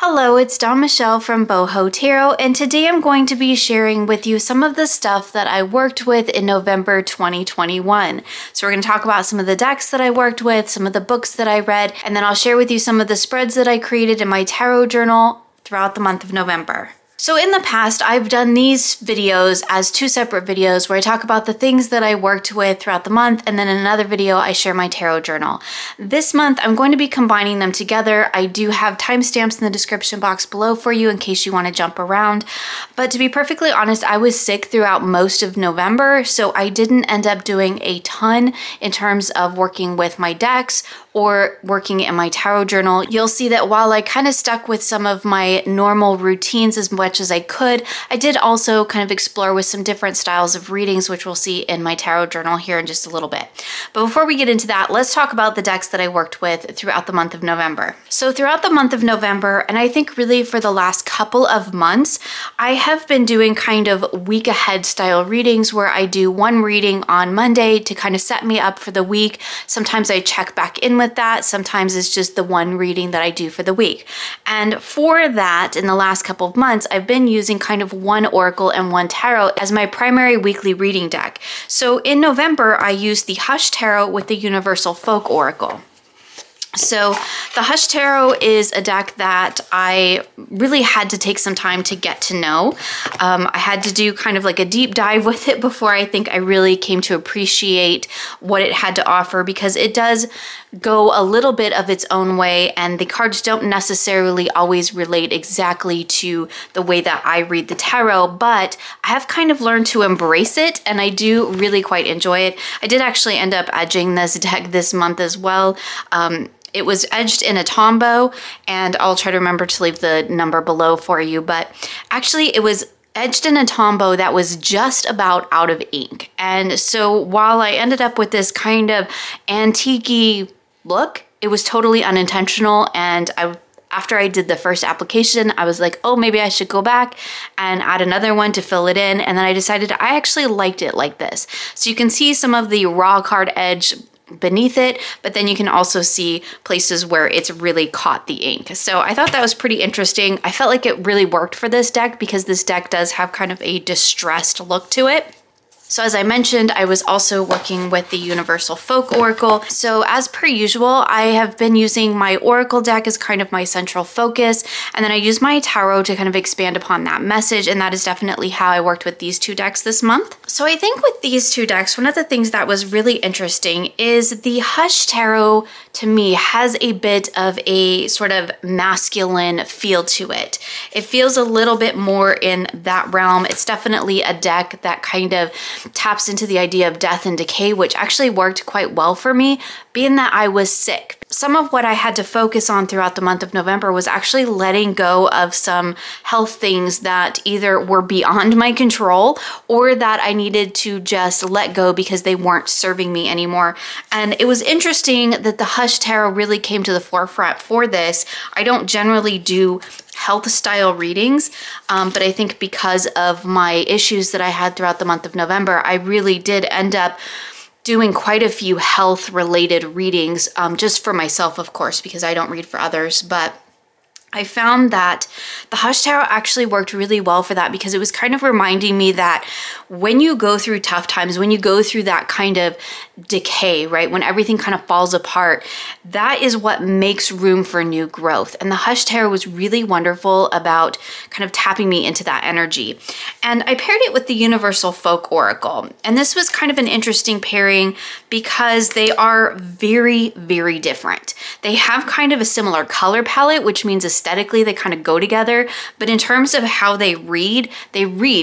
Hello, it's Dawn Michelle from Boho Tarot, and today I'm going to be sharing with you some of the stuff that I worked with in November 2021. So we're going to talk about some of the decks that I worked with, some of the books that I read, and then I'll share with you some of the spreads that I created in my tarot journal throughout the month of November. So in the past, I've done these videos as two separate videos where I talk about the things that I worked with throughout the month, and then in another video, I share my tarot journal. This month, I'm going to be combining them together. I do have timestamps in the description box below for you in case you want to jump around. But to be perfectly honest, I was sick throughout most of November, so I didn't end up doing a ton in terms of working with my decks or working in my tarot journal. You'll see that while I kind of stuck with some of my normal routines as much as I could, I did also kind of explore with some different styles of readings, which we'll see in my tarot journal here in just a little bit. But before we get into that, let's talk about the decks that I worked with throughout the month of November. So throughout the month of November, and I think really for the last couple of months, I have been doing kind of week ahead style readings where I do one reading on Monday to kind of set me up for the week. Sometimes I check back in with that. Sometimes it's just the one reading that I do for the week. And for that, in the last couple of months, I've been using kind of one oracle and one tarot as my primary weekly reading deck. So in November, I used the Hush Tarot with the Universal Folk Oracle. So the Hush Tarot is a deck that I really had to take some time to get to know. I had to do kind of like a deep dive with it before I think I really came to appreciate what it had to offer, because it does go a little bit of its own way and the cards don't necessarily always relate exactly to the way that I read the tarot, but I have kind of learned to embrace it and I do really quite enjoy it. I did actually end up edging this deck this month as well. It was edged in a Tombow, and I'll try to remember to leave the number below for you, but actually it was edged in a Tombow that was just about out of ink. And so while I ended up with this kind of antique-y look, it was totally unintentional, and after I did the first application, I was like, oh, maybe I should go back and add another one to fill it in, and then I decided I actually liked it like this. So you can see some of the raw card edge beneath it, but then you can also see places where it's really caught the ink. So I thought that was pretty interesting. I felt like it really worked for this deck because this deck does have kind of a distressed look to it. So as I mentioned, I was also working with the Universal Folk Oracle. So as per usual, I have been using my Oracle deck as kind of my central focus, and then I use my Tarot to kind of expand upon that message, and that is definitely how I worked with these two decks this month. So I think with these two decks, one of the things that was really interesting is the Hush Tarot, to me, has a bit of a sort of masculine feel to it. It feels a little bit more in that realm. It's definitely a deck that kind of taps into the idea of death and decay, which actually worked quite well for me, being that I was sick. Some of what I had to focus on throughout the month of November was actually letting go of some health things that either were beyond my control or that I needed to just let go because they weren't serving me anymore. And it was interesting that the Hush Tarot really came to the forefront for this. I don't generally do health style readings, but I think because of my issues that I had throughout the month of November, I really did end up doing quite a few health related readings, just for myself, of course, because I don't read for others, but I found that the Hush Tarot actually worked really well for that because it was kind of reminding me that when you go through tough times, when you go through that kind of decay, right, when everything kind of falls apart, that is what makes room for new growth. And the Hush Tarot was really wonderful about kind of tapping me into that energy. And I paired it with the Universal Folk Oracle. And this was kind of an interesting pairing because they are very, very different. They have kind of a similar color palette, which means aesthetically they kind of go together, but in terms of how they read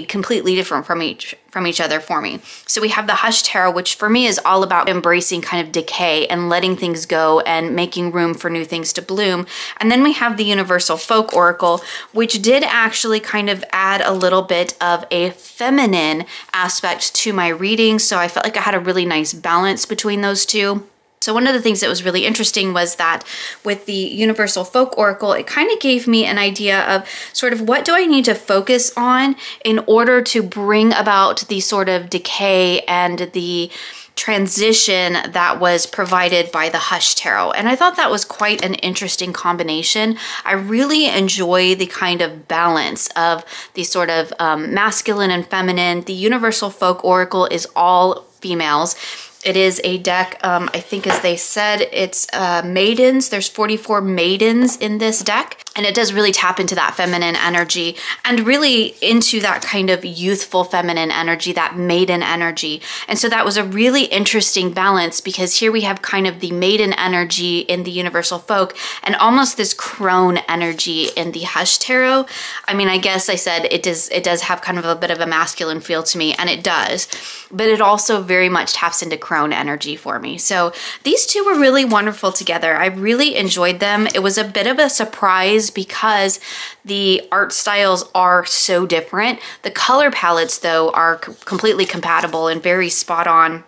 completely different from each other for me. So we have the Hush Tarot, which for me is all about embracing kind of decay and letting things go and making room for new things to bloom. And then we have the Universal Folk Oracle, which did actually kind of add a little bit of a feminine aspect to my reading. So I felt like I had a really nice balance between those two. So one of the things that was really interesting was that with the Universal Folk Oracle, it kind of gave me an idea of sort of what do I need to focus on in order to bring about the sort of decay and the transition that was provided by the Hush Tarot. And I thought that was quite an interesting combination. I really enjoy the kind of balance of the sort of masculine and feminine. The Universal Folk Oracle is all females. It is a deck, I think as they said, it's maidens. There's 44 maidens in this deck. And it does really tap into that feminine energy and really into that kind of youthful feminine energy, that maiden energy. And so that was a really interesting balance, because here we have kind of the maiden energy in the Universal Folk and almost this crone energy in the Hush Tarot. I mean, I guess I said it does have kind of a bit of a masculine feel to me, and it does, but it also very much taps into crone energy for me. So these two were really wonderful together. I really enjoyed them. It was a bit of a surprise because the art styles are so different. The color palettes, though, are completely compatible and very spot on.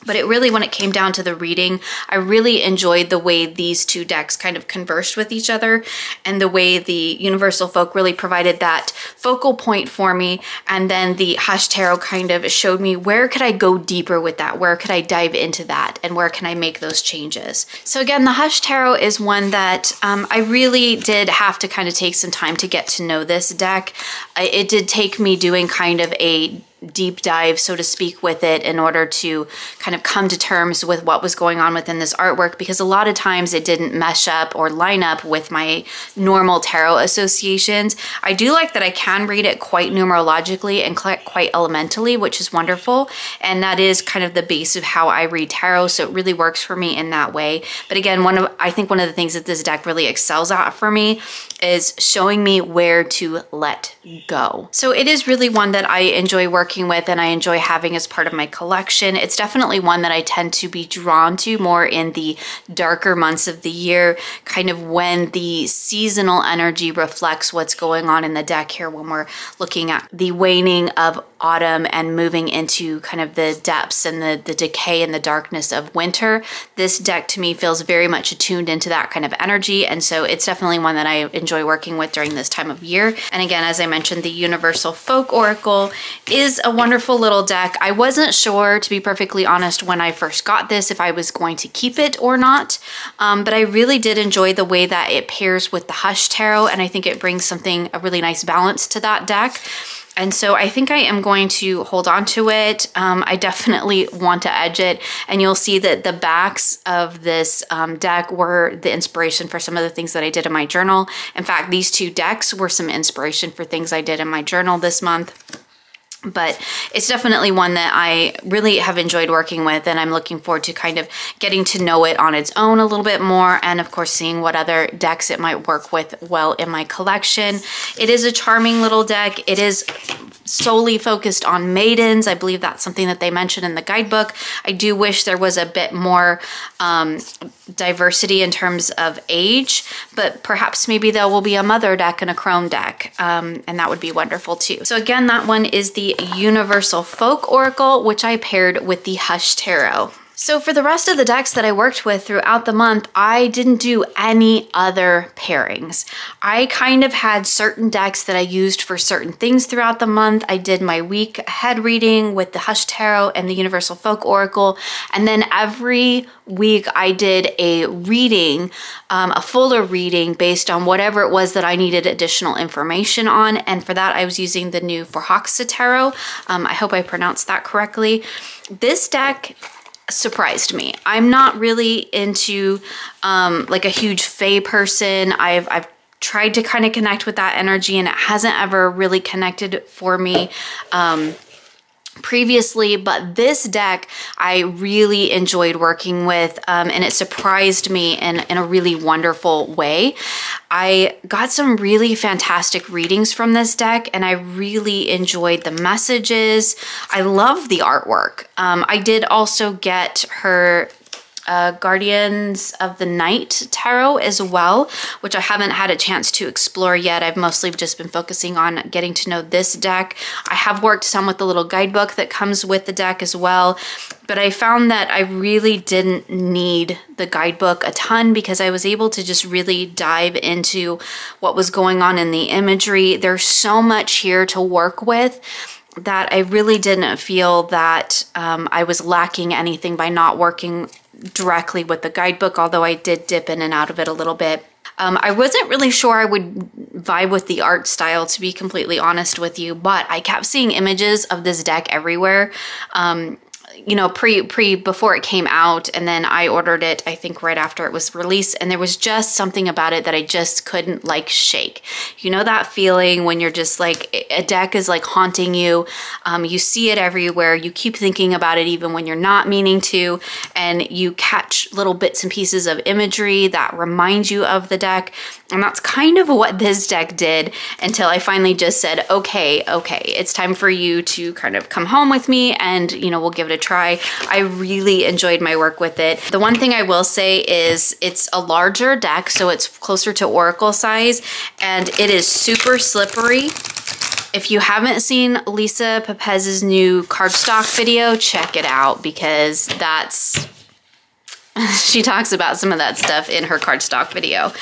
But it really, when it came down to the reading, I really enjoyed the way these two decks kind of conversed with each other, and the way the Universal Folk really provided that focal point for me. And then the Hush Tarot kind of showed me where could I go deeper with that? Where could I dive into that? And where can I make those changes? So again, the Hush Tarot is one that I really did have to kind of take some time to get to know this deck. It did take me doing kind of a deep dive, so to speak, with it in order to kind of come to terms with what was going on within this artwork, because a lot of times it didn't mesh up or line up with my normal tarot associations. I do like that I can read it quite numerologically and quite elementally, which is wonderful, and that is kind of the base of how I read tarot, so it really works for me in that way. But again, I think one of the things that this deck really excels at for me is showing me where to let go. So it is really one that I enjoy working with and I enjoy having as part of my collection. It's definitely one that I tend to be drawn to more in the darker months of the year, kind of when the seasonal energy reflects what's going on in the deck here, when we're looking at the waning of autumn and moving into kind of the depths and the decay and the darkness of winter. This deck to me feels very much attuned into that kind of energy, and so it's definitely one that I enjoy working with during this time of year. And again, as I mentioned, the Universal Folk Oracle is a wonderful little deck. I wasn't sure, to be perfectly honest, when I first got this if I was going to keep it or not, but I really did enjoy the way that it pairs with the Hush Tarot, and I think it brings a really nice balance to that deck. And so I think I am going to hold on to it. I definitely want to edge it, and you'll see that the backs of this deck were the inspiration for some of the things that I did in my journal. In fact, these two decks were some inspiration for things I did in my journal this month. But it's definitely one that I really have enjoyed working with, and I'm looking forward to kind of getting to know it on its own a little bit more, and of course seeing what other decks it might work with well in my collection. It is a charming little deck. It is solely focused on maidens. I believe that's something that they mentioned in the guidebook. I do wish there was a bit more diversity in terms of age, but perhaps maybe there will be a mother deck and a crone deck, and that would be wonderful too. So again, that one is the Universal Folk Oracle, which I paired with the Hush Tarot. So for the rest of the decks that I worked with throughout the month, I didn't do any other pairings. I kind of had certain decks that I used for certain things throughout the month. I did my week ahead reading with the Hush Tarot and the Universal Folk Oracle, and then every week I did a reading, a fuller reading based on whatever it was that I needed additional information on, and for that I was using the new EDSA Tarot. I hope I pronounced that correctly. This deck surprised me. I'm not really into like a huge fae person. I've tried to kind of connect with that energy, and it hasn't ever really connected for me previously, but this deck I really enjoyed working with, and it surprised me in a really wonderful way. I got some really fantastic readings from this deck, and I really enjoyed the messages. I love the artwork. I did also get her Guardians of the Night tarot as well, which I haven't had a chance to explore yet. I've mostly just been focusing on getting to know this deck. I have worked some with the little guidebook that comes with the deck as well, but I found that I really didn't need the guidebook a ton because I was able to just really dive into what was going on in the imagery. There's so much here to work with. that I really didn't feel that I was lacking anything by not working directly with the guidebook, although I did dip in and out of it a little bit. I wasn't really sure I would vibe with the art style, to be completely honest with you, but I kept seeing images of this deck everywhere. You know, before it came out, and then I ordered it, I think right after it was released, and there was just something about it that I just couldn't like shake. You know that feeling when you're just like, a deck is like haunting you, you see it everywhere, you keep thinking about it even when you're not meaning to, and you catch little bits and pieces of imagery that remind you of the deck. And that's kind of what this deck did, until I finally just said, okay, it's time for you to kind of come home with me, and you know, we'll give it a try. I really enjoyed my work with it. The one thing I will say is it's a larger deck, so it's closer to Oracle size, and it is super slippery. If you haven't seen Lisa Pepez's new cardstock video, check it out, because that's... she talks about some of that stuff in her cardstock video.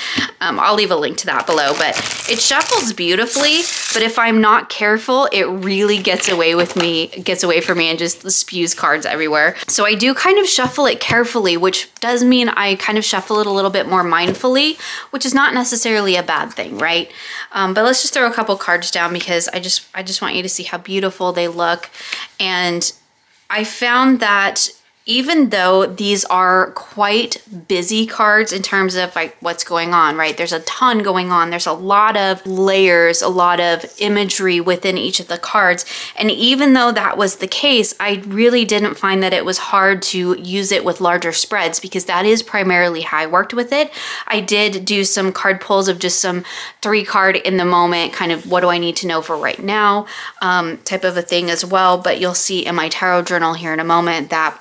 I'll leave a link to that below, but it shuffles beautifully, but if I'm not careful, it really gets away from me and just spews cards everywhere. So I do kind of shuffle it carefully, which does mean I kind of shuffle it a little bit more mindfully, which is not necessarily a bad thing, right? But let's just throw a couple cards down, because I just want you to see how beautiful they look. And I found that even though these are quite busy cards in terms of like what's going on, right? There's a ton going on. There's a lot of layers, a lot of imagery within each of the cards. And even though that was the case, I really didn't find that it was hard to use it with larger spreads, because that is primarily how I worked with it. I did do some card pulls of just some 3-card in the moment, kind of what do I need to know for right now, type of a thing as well. But you'll see in my tarot journal here in a moment that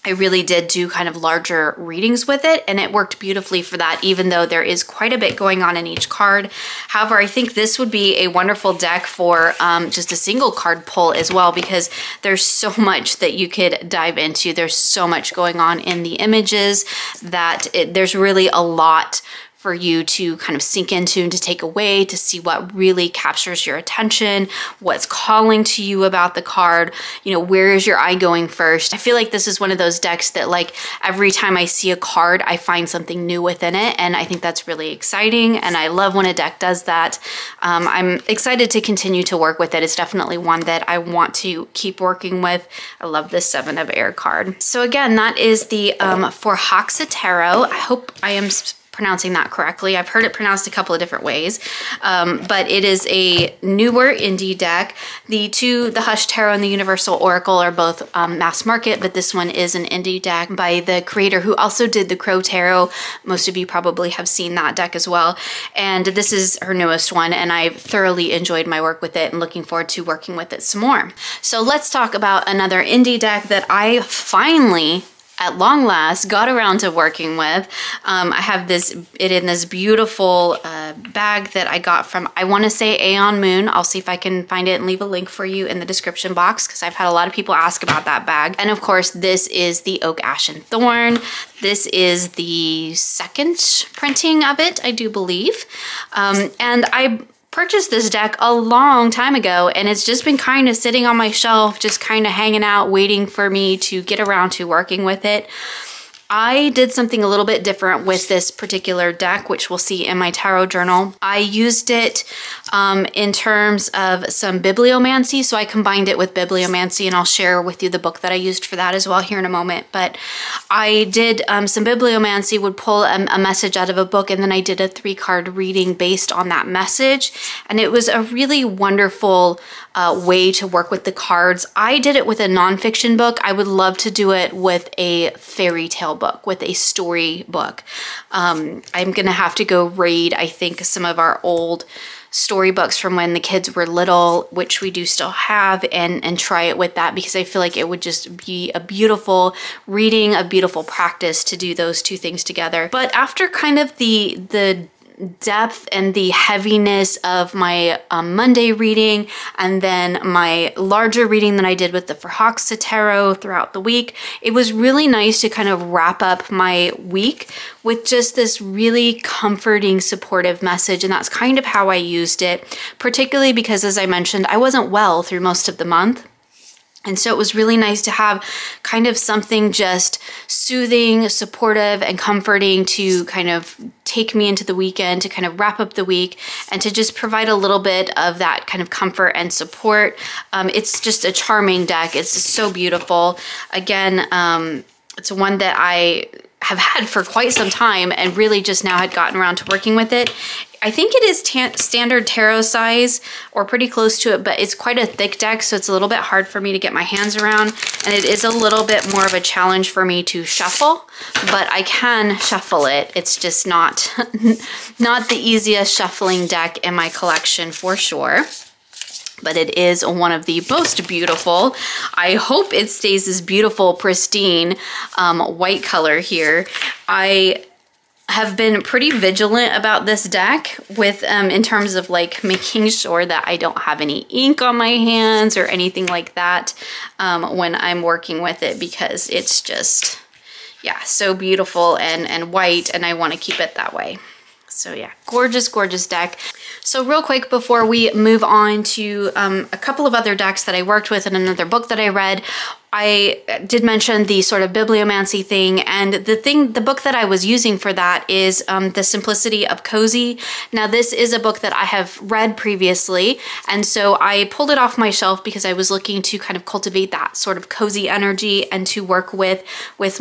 I really did do kind of larger readings with it, and it worked beautifully for that, even though there is quite a bit going on in each card. However, I think this would be a wonderful deck for just a single card pull as well, because there's so much that you could dive into. There's so much going on in the images that there's really a lot for you to kind of sink into and to take away, to see what really captures your attention, what's calling to you about the card, you know, where is your eye going first. I feel like this is one of those decks that like every time I see a card, I find something new within it, and I think that's really exciting, and I love when a deck does that. I'm excited to continue to work with it. It's definitely one that I want to keep working with. I love this 7 of Air card. So again, that is the For Hoxa Tarot. I hope I am pronouncing that correctly. I've heard it pronounced a couple of different ways, but it is a newer indie deck. The Hush Tarot and the Universal Oracle are both mass market, but this one is an indie deck by the creator who also did the Crow Tarot. Most of you probably have seen that deck as well. And this is her newest one, and I've thoroughly enjoyed my work with it and looking forward to working with it some more. So let's talk about another indie deck that I finally, at long last, got around to working with. I have it in this beautiful bag that I got from, I want to say Aeon Moon. I'll see if I can find it and leave a link for you in the description box, because I've had a lot of people ask about that bag. And of course, this is the Oak, Ash, and Thorn. This is the 2nd printing of it, I do believe. And I purchased this deck a long time ago, and it's just been kind of sitting on my shelf, just kind of hanging out, waiting for me to get around to working with it. I did something a little bit different with this particular deck, which we'll see in my tarot journal. I used it in terms of some bibliomancy, so I combined it with bibliomancy, and I'll share with you the book that I used for that as well here in a moment. But I did some bibliomancy, would pull a message out of a book, and then I did a 3-card reading based on that message, and it was a really wonderful way to work with the cards. I did it with a nonfiction book. I would love to do it with a fairy tale book, with a story book. I'm gonna have to go read, I think, some of our old storybooks from when the kids were little, which we do still have, and try it with that, because I feel like it would just be a beautiful reading, a beautiful practice to do those two things together. But after kind of the depth and the heaviness of my Monday reading, and then my larger reading that I did with the EDSA Tarot throughout the week. It was really nice to kind of wrap up my week with just this really comforting, supportive message, and that's kind of how I used it, particularly because, as I mentioned, I wasn't well through most of the month. And so it was really nice to have kind of something just soothing, supportive, and comforting to kind of take me into the weekend, to kind of wrap up the week, and to just provide a little bit of that kind of comfort and support. It's just a charming deck. It's so beautiful. Again, it's one that I have had for quite some time and really just now had gotten around to working with it. I think it is standard tarot size or pretty close to it, but it's quite a thick deck, so it's a little bit hard for me to get my hands around, and it is a little bit more of a challenge for me to shuffle, but I can shuffle it. It's just not the easiest shuffling deck in my collection for sure. But it is one of the most beautiful. I hope it stays this beautiful, pristine white color here. I have been pretty vigilant about this deck with in terms of like making sure that I don't have any ink on my hands or anything like that when I'm working with it, because it's just, yeah, so beautiful and white, and I want to keep it that way. So yeah, gorgeous, gorgeous deck. So real quick before we move on to a couple of other decks that I worked with and another book that I read, I did mention the sort of bibliomancy thing, and the book that I was using for that is The Simplicity of Cozy. Now this is a book that I have read previously, and so I pulled it off my shelf because I was looking to kind of cultivate that sort of cozy energy and to work with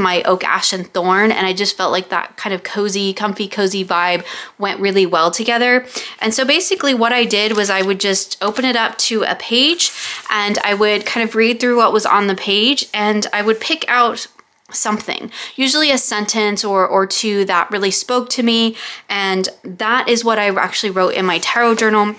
my Oak, Ash, and Thorn, and I just felt like that kind of cozy, comfy, cozy vibe went really well together. And so basically what I did was I would just open it up to a page, and I would kind of read through what was on the page, and I would pick out something, usually a sentence or two that really spoke to me, and that is what I actually wrote in my tarot journal.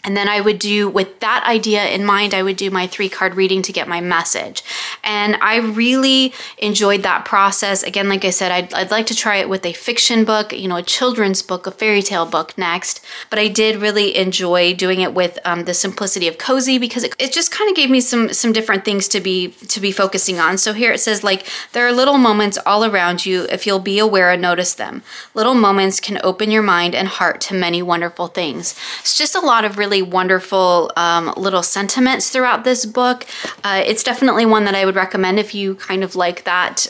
And then I would do, with that idea in mind, I would do my 3-card reading to get my message. And I really enjoyed that process. Again, like I said, I'd like to try it with a fiction book, you know, a children's book, a fairy tale book next. But I did really enjoy doing it with The Simplicity of Cozy, because it just kind of gave me some different things to be focusing on. So here it says, like, there are little moments all around you if you'll be aware and notice them. Little moments can open your mind and heart to many wonderful things. It's just a lot of really wonderful little sentiments throughout this book. It's definitely one that I would recommend if you kind of like that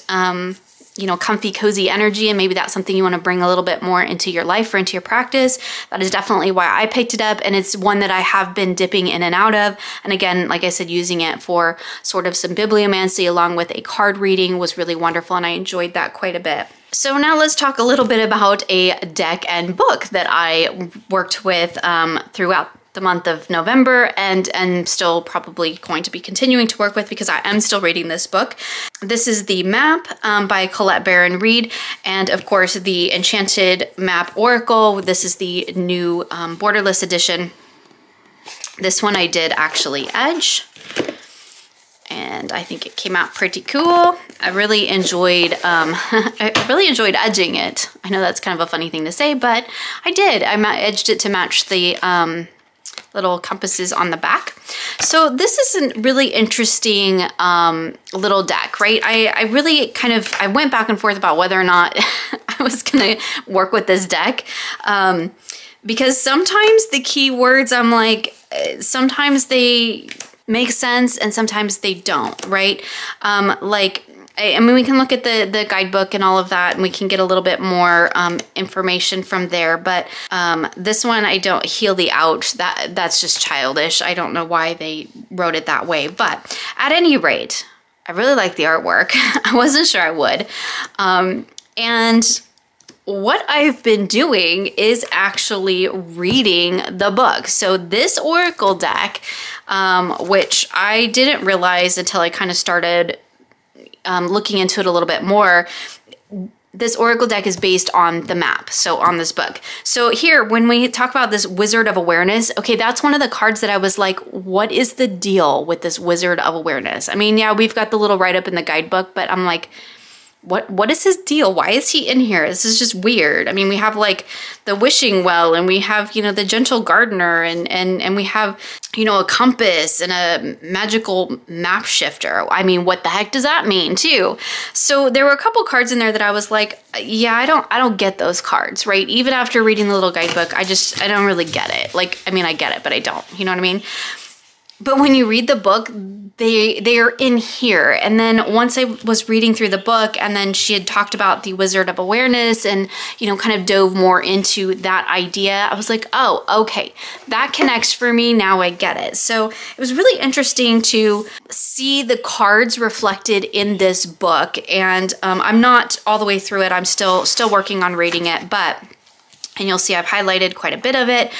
you know, comfy, cozy energy, and maybe that's something you want to bring a little bit more into your life or into your practice. That is definitely why I picked it up, and it's one that I have been dipping in and out of. And again, like I said, using it for sort of some bibliomancy along with a card reading was really wonderful, and I enjoyed that quite a bit. So now let's talk a little bit about a deck and book that I worked with throughout the month of November, and still probably going to be continuing to work with, because I am still reading this book. This is the Map by Colette Baron Reid, and of course the Enchanted Map Oracle. This is the new borderless edition. This one I did actually edge, and I think it came out pretty cool. I really enjoyed edging it. I know that's kind of a funny thing to say, but I did. I edged it to match the little compasses on the back. So this is a really interesting little deck, right? I really kind of, I went back and forth about whether or not I was gonna work with this deck, because sometimes the keywords, I'm like, sometimes they make sense and sometimes they don't, right? Like, I mean, we can look at the guidebook and all of that, and we can get a little bit more information from there. But this one, I don't heal the ouch. That's just childish. I don't know why they wrote it that way. But at any rate, I really like the artwork. I wasn't sure I would. And what I've been doing is actually reading the book. So this Oracle deck, which I didn't realize until I kind of started looking into it a little bit more, this Oracle deck is based on the map, so on this book. So here, when we talk about this Wizard of Awareness, okay, that's one of the cards that I was like, what is the deal with this Wizard of Awareness? I mean, yeah, we've got the little write-up in the guidebook, but I'm like, what is his deal? Why is he in here? This is just weird. I mean, we have like the wishing well, and we have, you know, the gentle gardener, and we have, you know, a compass and a magical map shifter. I mean, what the heck does that mean too? So there were a couple cards in there that I was like, yeah, I don't get those cards, right? Even after reading the little guidebook, I don't really get it. Like, I mean, I get it, but I don't, you know what I mean? But when you read the book, they are in here. And then once I was reading through the book, and then she had talked about the Wizard of Awareness and, you know, kind of dove more into that idea, I was like, oh, okay, that connects for me. Now I get it. So it was really interesting to see the cards reflected in this book. And I'm not all the way through it. I'm still working on reading it, and you'll see I've highlighted quite a bit of it.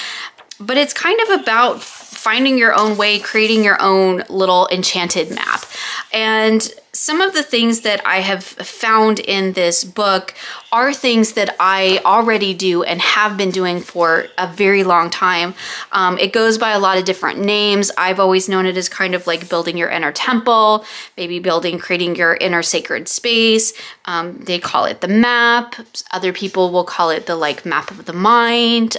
But it's kind of about finding your own way, creating your own little enchanted map. And some of the things that I have found in this book are things that I already do and have been doing for a very long time. It goes by a lot of different names. I've always known it as kind of like building your inner temple, maybe creating your inner sacred space. They call it the map. Other people will call it the like map of the mind.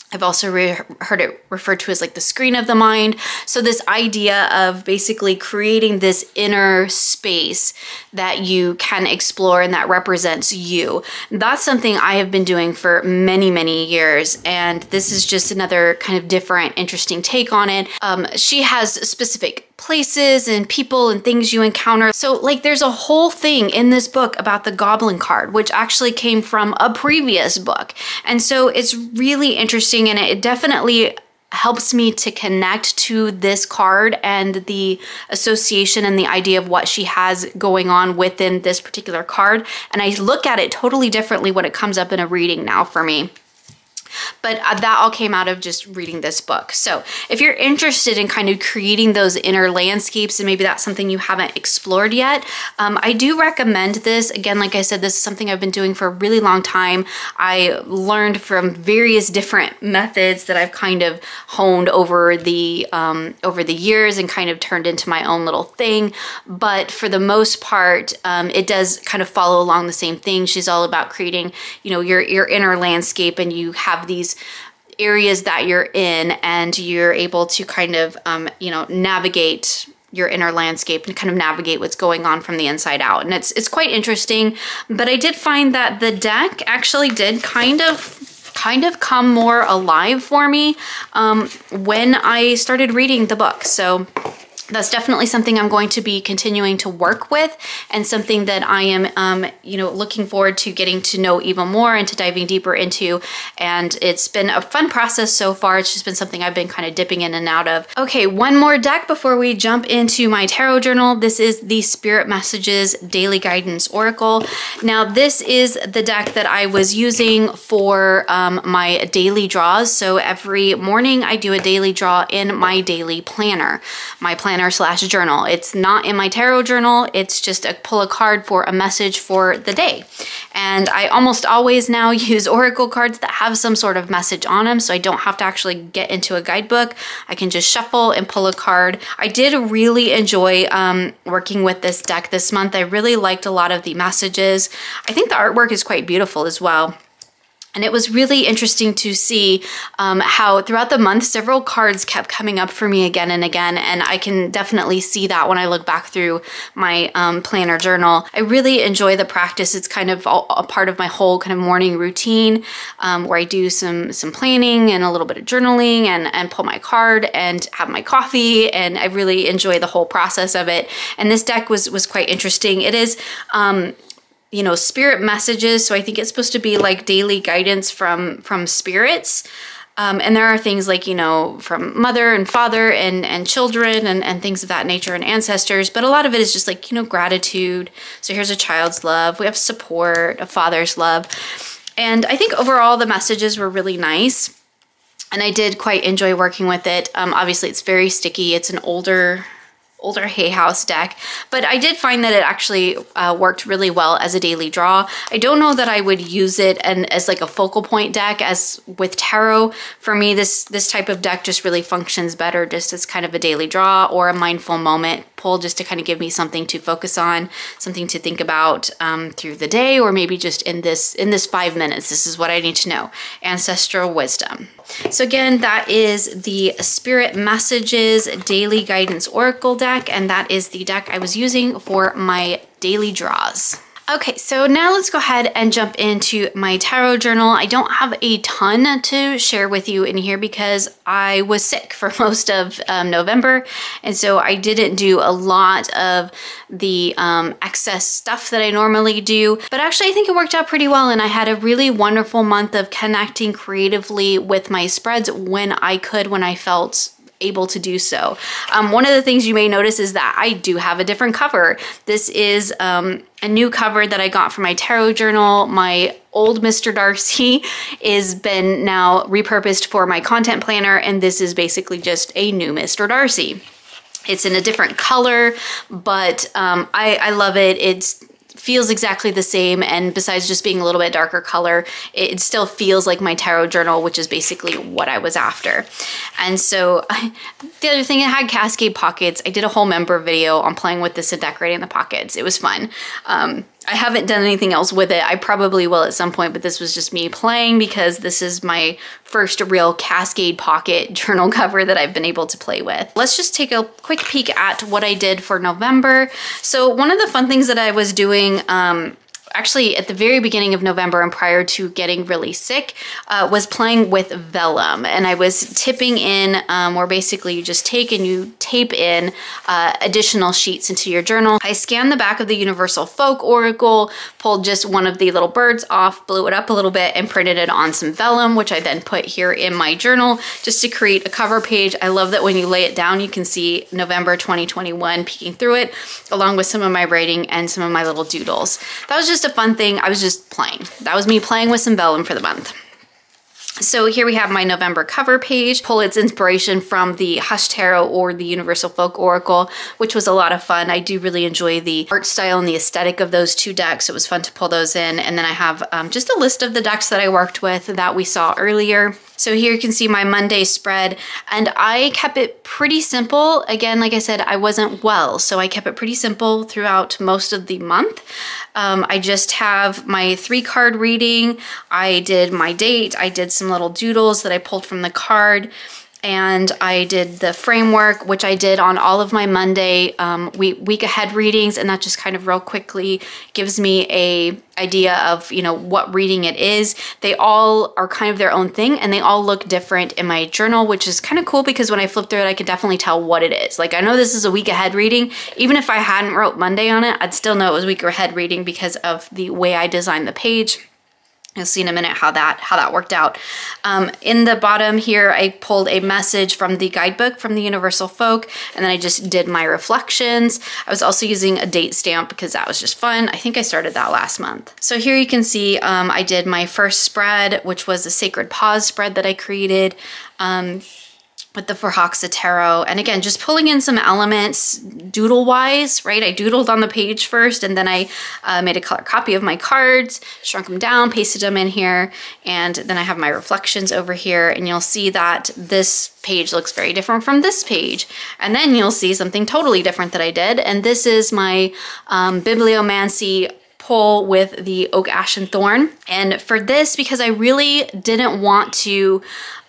I've also heard it referred to as like the screen of the mind. So this idea of basically creating this inner space that you can explore and that represents you. That's something I have been doing for many, many years. And this is just another kind of different, interesting take on it. She has specific places and people and things you encounter. So like there's a whole thing in this book about the goblin card, which actually came from a previous book. And so it's really interesting, and it definitely helps me to connect to this card and the association and the idea of what she has going on within this particular card. And I look at it totally differently when it comes up in a reading now for me. But that all came out of just reading this book. So if you're interested in kind of creating those inner landscapes, and maybe that's something you haven't explored yet, I do recommend this. Again, like I said, this is something I've been doing for a really long time. I learned from various different methods that I've kind of honed over the years and kind of turned into my own little thing. But for the most part, it does kind of follow along the same thing. She's all about creating, you know, your inner landscape, and you have these areas that you're in, and you're able to kind of, you know, navigate your inner landscape and kind of navigate what's going on from the inside out. And it's quite interesting. But I did find that the deck actually did kind of come more alive for me when I started reading the book. So that's definitely something I'm going to be continuing to work with, and something that I am, you know, looking forward to getting to know even more and to diving deeper into. And it's been a fun process so far. It's just been something I've been kind of dipping in and out of. Okay, one more deck before we jump into my tarot journal. This is the Spirit Messages Daily Guidance Oracle. Now, this is the deck that I was using for my daily draws. So every morning I do a daily draw in my daily planner. My planner/journal. It's not in my tarot journal. It's just pull a card for a message for the day. And I almost always now use oracle cards that have some sort of message on them, so I don't have to actually get into a guidebook. I can just shuffle and pull a card. I did really enjoy working with this deck this month. I really liked a lot of the messages. I think the artwork is quite beautiful as well. And it was really interesting to see how throughout the month, several cards kept coming up for me again and again. And I can definitely see that when I look back through my planner journal. I really enjoy the practice. It's kind of a part of my whole kind of morning routine where I do some planning and a little bit of journaling and pull my card and have my coffee. And I really enjoy the whole process of it. And this deck was quite interesting. It is you know, spirit messages. So I think it's supposed to be like daily guidance from spirits. And there are things like, you know, from mother and father and children and things of that nature and ancestors. But a lot of it is just like, you know, gratitude. So here's a child's love. We have support, a father's love. And I think overall the messages were really nice. And I did quite enjoy working with it. Obviously it's very sticky. It's an older Hay House deck, but I did find that it actually worked really well as a daily draw. I don't know that I would use it as like a focal point deck as with tarot. For me, this type of deck just really functions better just as kind of a daily draw or a mindful moment pull just to kind of give me something to focus on, something to think about through the day, or maybe just in this 5 minutes. This is what I need to know. Ancestral wisdom. So again, that is the Spirit Messages Daily Guidance Oracle deck, and that is the deck I was using for my daily draws. Okay, so now let's go ahead and jump into my tarot journal. I don't have a ton to share with you in here because I was sick for most of November, and so I didn't do a lot of the excess stuff that I normally do, but actually I think it worked out pretty well, and I had a really wonderful month of connecting creatively with my spreads when I could, when I felt able to do so. One of the things you may notice is that I do have a different cover. This is a new cover that I got for my tarot journal. My old Mr. Darcy is been now repurposed for my content planner, and this is basically just a new Mr. Darcy. It's in a different color, but I love it. It feels exactly the same, and besides just being a little bit darker color, it still feels like my tarot journal, which is basically what I was after. And so the other thing, it had cascade pockets. I did a whole member video on playing with this and decorating the pockets. It was fun. I haven't done anything else with it. I probably will at some point, but this was just me playing because this is my first real cascade pocket journal cover that I've been able to play with. Let's just take a quick peek at what I did for November. So one of the fun things that I was doing actually at the very beginning of November and prior to getting really sick was playing with vellum, and I was tipping in where basically you just take and you tape in additional sheets into your journal. I scanned the back of the Universal Folk Oracle, pulled just one of the little birds off, blew it up a little bit, and printed it on some vellum, which I then put here in my journal just to create a cover page. I love that when you lay it down, you can see November 2021 peeking through it, along with some of my writing and some of my little doodles. That was just a fun thing. I was just playing. That was me playing with some vellum for the month. So here we have my November cover page. Pull its inspiration from the Hush Tarot or the Universal Folk Oracle, which was a lot of fun. I do really enjoy the art style and the aesthetic of those two decks. It was fun to pull those in. And then I have just a list of the decks that I worked with that we saw earlier. So here you can see my Monday spread, and I kept it pretty simple. Again, like I said, I wasn't well, so I kept it pretty simple throughout most of the month. I just have my 3-card reading. I did my date. I did some little doodles that I pulled from the card. And I did the framework, which I did on all of my Monday week ahead readings, and that just kind of real quickly gives me a idea of, you know, what reading it is. They all are kind of their own thing, and they all look different in my journal, which is kind of cool because when I flip through it, I can definitely tell what it is. Like, I know this is a week ahead reading. Even if I hadn't wrote Monday on it, I'd still know it was week ahead reading because of the way I designed the page. You'll see in a minute how that worked out. In the bottom here, I pulled a message from the guidebook from the Universal Folk, and then I just did my reflections. I was also using a date stamp because that was just fun. I think I started that last month. So here you can see I did my first spread, which was a Sacred Pause spread that I created. With the Enchanted Tarot, and again, just pulling in some elements doodle-wise, right? I doodled on the page first, and then I made a color copy of my cards, shrunk them down, pasted them in here, and then I have my reflections over here, and you'll see that this page looks very different from this page. And then you'll see something totally different that I did, and this is my bibliomancy pull with the Oak, Ash, and Thorn. And for this, because I really didn't want to,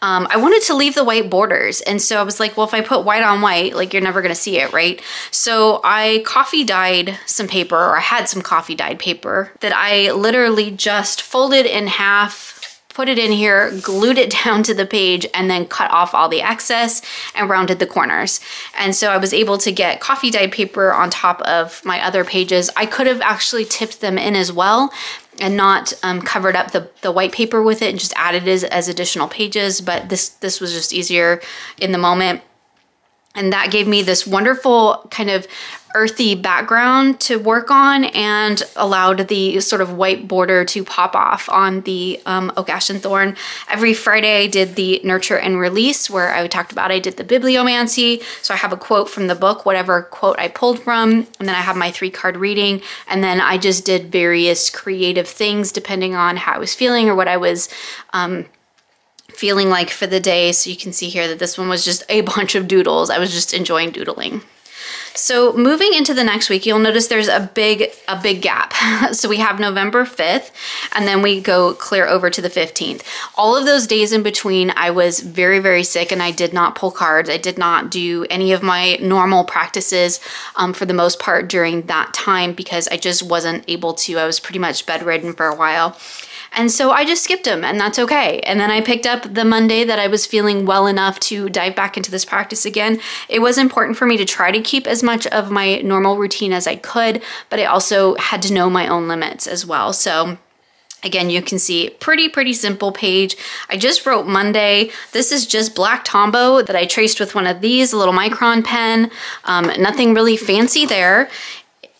I wanted to leave the white borders. And so I was like, well, if I put white on white, like, you're never gonna see it, right? So I coffee dyed some paper, or I had some coffee dyed paper that I literally just folded in half, put it in here, glued it down to the page, and then cut off all the excess and rounded the corners. And so I was able to get coffee dyed paper on top of my other pages. I could have actually tipped them in as well and not covered up the white paper with it and just added it as additional pages, but this was just easier in the moment. And that gave me this wonderful kind of earthy background to work on and allowed the sort of white border to pop off on the Oak, Ash, and Thorn. Every Friday I did the Nurture and Release, where I talked about I did the bibliomancy. So I have a quote from the book, whatever quote I pulled from, and then I have my 3-card reading, and then I just did various creative things depending on how I was feeling or what I was feeling like for the day. So you can see here that this one was just a bunch of doodles. I was just enjoying doodling. So moving into the next week, you'll notice there's a big gap. So we have November 5th, and then we go clear over to the 15th. All of those days in between, I was very, very sick and I did not pull cards. I did not do any of my normal practices for the most part during that time because I just wasn't able to. I was pretty much bedridden for a while. And so I just skipped them, and that's okay. And then I picked up the Monday that I was feeling well enough to dive back into this practice again. It was important for me to try to keep as much of my normal routine as I could, but I also had to know my own limits as well. So again, you can see pretty simple page. I just wrote Monday. This is just black Tombow that I traced with one of these, a little micron pen. Nothing really fancy there.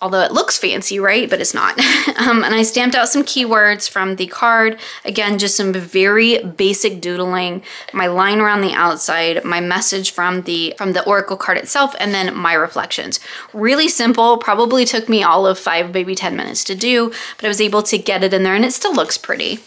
Although it looks fancy, right? But it's not. And I stamped out some keywords from the card. Again, just some very basic doodling. My line around the outside, my message from the oracle card itself, and then my reflections. Really simple. Probably took me all of 5, maybe 10 minutes to do, but I was able to get it in there, and it still looks pretty.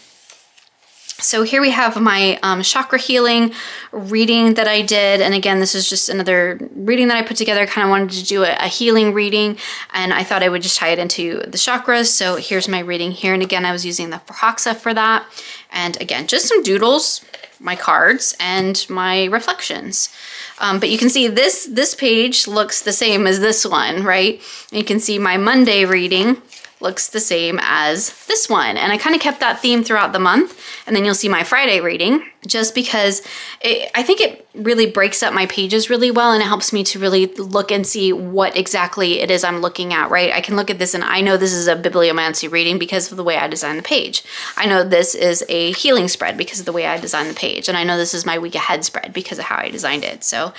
So here we have my chakra healing reading that I did. And again, this is just another reading that I put together. I kind of wanted to do a healing reading, and I thought I would just tie it into the chakras. So here's my reading here. And again, I was using the Fraxa for that. And again, just some doodles, my cards, and my reflections. But you can see this page looks the same as this one, right? And you can see my Monday reading looks the same as this one. And I kind of kept that theme throughout the month. And then you'll see my Friday reading, just because I think it really breaks up my pages really well, and it helps me to really look and see what exactly it is I'm looking at, right? I can look at this and I know this is a bibliomancy reading because of the way I designed the page. I know this is a healing spread because of the way I designed the page. And I know this is my week ahead spread because of how I designed it. So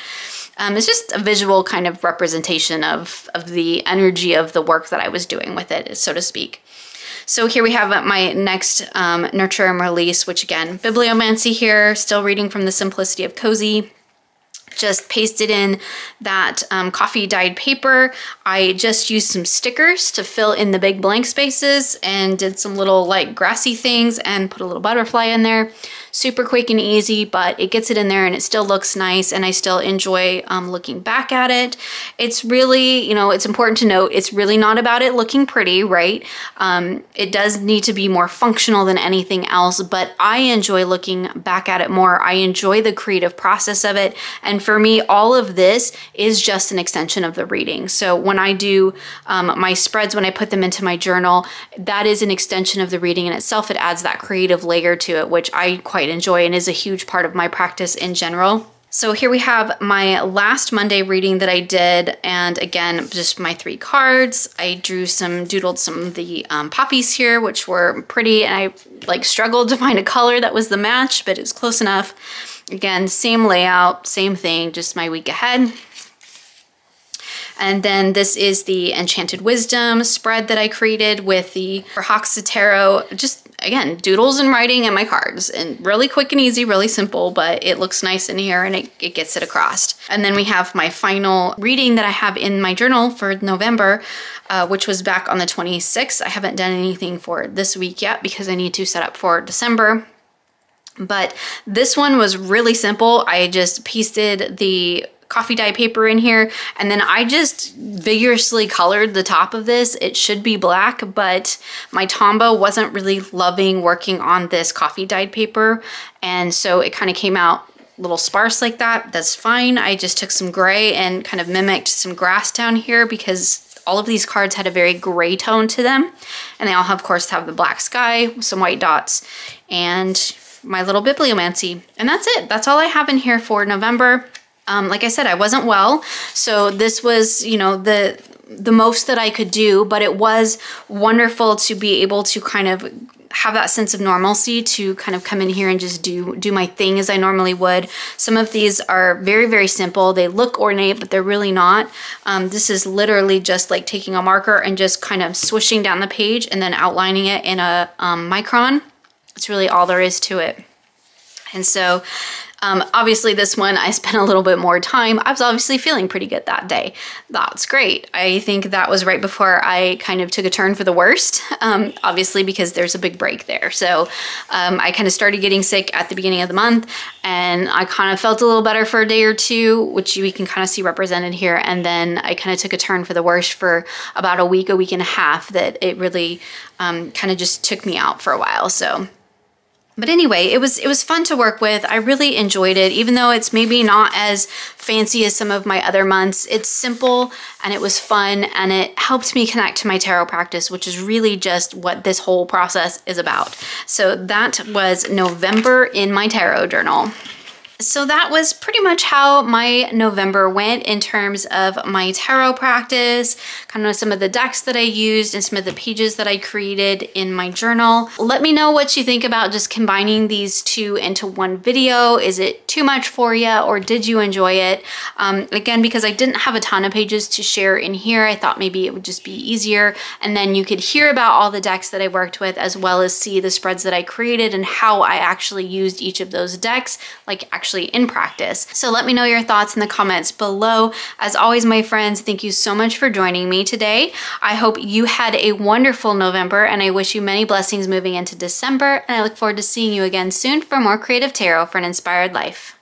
it's just a visual kind of representation of the energy of the work that I was doing with it, so to speak. So here we have my next Nurture and Release, which again, bibliomancy here, still reading from The Simplicity of Cozy. Just pasted in that coffee dyed paper. I just used some stickers to fill in the big blank spaces and did some little like grassy things and put a little butterfly in there. Super quick and easy, but it gets it in there and it still looks nice, and I still enjoy looking back at it. It's really, you know, it's important to note, it's really not about it looking pretty, right? It does need to be more functional than anything else, but I enjoy looking back at it more. I enjoy the creative process of it, and for me, all of this is just an extension of the reading. So when I do my spreads, when I put them into my journal, that is an extension of the reading in itself. It adds that creative layer to it, which I quite enjoy and is a huge part of my practice in general. So here we have my last Monday reading that I did, and again, just my 3 cards. I doodled some of the poppies here, which were pretty, and I like struggled to find a color that was the match, but it was close enough. Again, same layout, same thing, just my week ahead. And then this is the Enchanted Wisdom spread that I created with the EDSA Tarot. Just, again, doodles and writing and my cards. And really quick and easy, really simple, but it looks nice in here and it gets it across. And then we have my final reading that I have in my journal for November, which was back on the 26th. I haven't done anything for this week yet because I need to set up for December. But this one was really simple. I just pasted the coffee dye paper in here, and then I just vigorously colored the top of this. It should be black, but my Tombow wasn't really loving working on this coffee dyed paper, and so it kind of came out a little sparse like that. That's fine. I just took some gray and kind of mimicked some grass down here because all of these cards had a very gray tone to them, and they all have, of course, have the black sky with some white dots and my little bibliomancy, and that's it. That's all I have in here for November. Like I said, I wasn't well, so this was, you know, the most that I could do, but it was wonderful to be able to kind of have that sense of normalcy to kind of come in here and just do my thing as I normally would. Some of these are very, very simple. They look ornate, but they're really not. This is literally just like taking a marker and just kind of swishing down the page and then outlining it in a micron. It's really all there is to it. And so Obviously this one I spent a little bit more time. I was obviously feeling pretty good that day. That's great. I think that was right before I kind of took a turn for the worst, obviously because there's a big break there. So I kind of started getting sick at the beginning of the month, and I kind of felt a little better for a day or two, which we can kind of see represented here. And then I kind of took a turn for the worst for about a week and a half, that it really kind of just took me out for a while. So, but anyway, it was fun to work with. I really enjoyed it, even though it's maybe not as fancy as some of my other months. It's simple and it was fun, and it helped me connect to my tarot practice, which is really just what this whole process is about. So that was November in my tarot journal. So that was pretty much how my November went in terms of my tarot practice, kind of some of the decks that I used and some of the pages that I created in my journal. Let me know what you think about just combining these two into one video. Is it too much for you, or did you enjoy it? Again, because I didn't have a ton of pages to share in here, I thought maybe it would just be easier, and then you could hear about all the decks that I worked with, as well as see the spreads that I created and how I actually used each of those decks, like actually in practice. So let me know your thoughts in the comments below. As always, my friends, thank you so much for joining me today. I hope you had a wonderful November, and I wish you many blessings moving into December, and I look forward to seeing you again soon for more creative tarot for an inspired life.